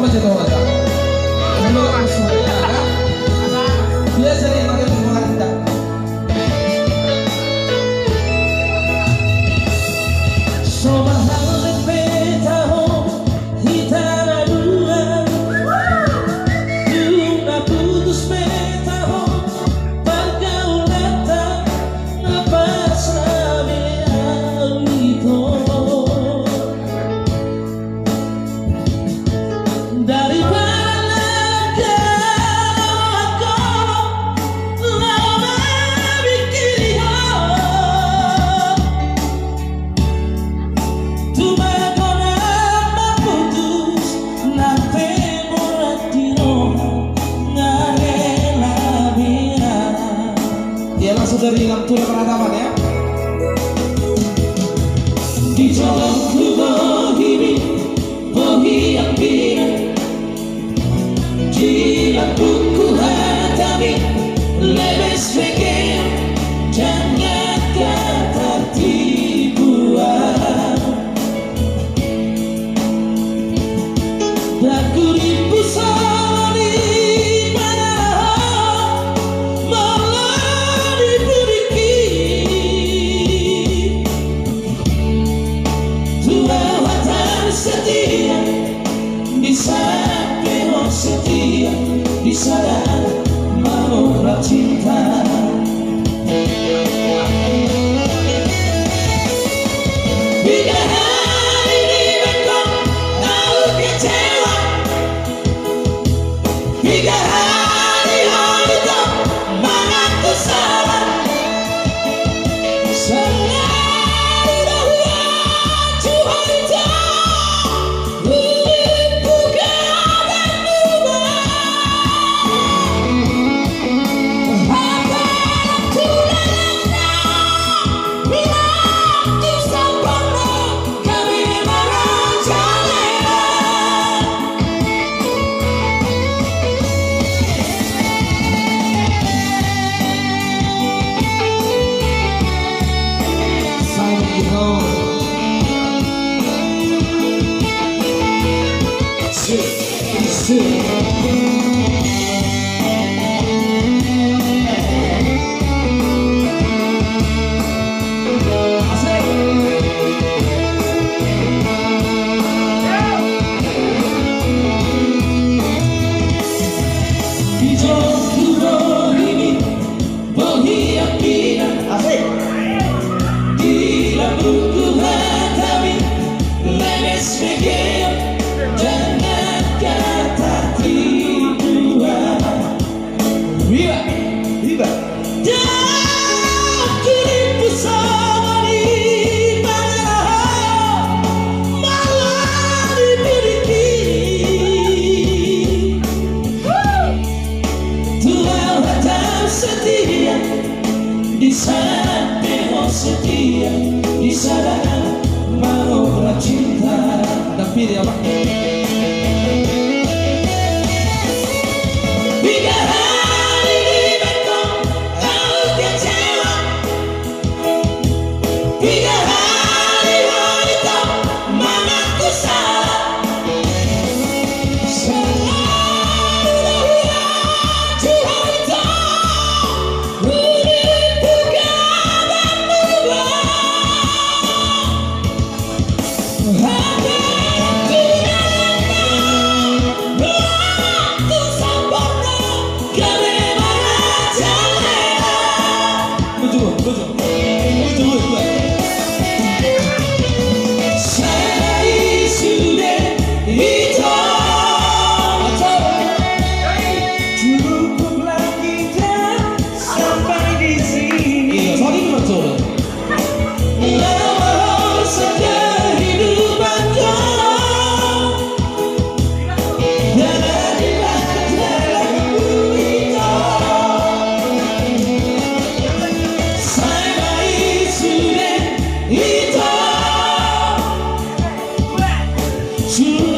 Apa aja tahu aja. Kalau semuanya kan biasa nih pakai pengolahan tidak. Dari Lampu Peradaban ya. Di jalanku bohimi, bohi yang biru, di lampuku hadapi, lebes begini, jangan kata tipuan. Daku ribu setia di sana mau cinta. Hingga hari ini kau tahu kecewa, hingga hari itu mengaku salah. Di sana penuh setia, di sana mau cinta. Tapi dia apa? Hingga hari ini kau tahu kecewa, hingga hari itu mengaku salah. True.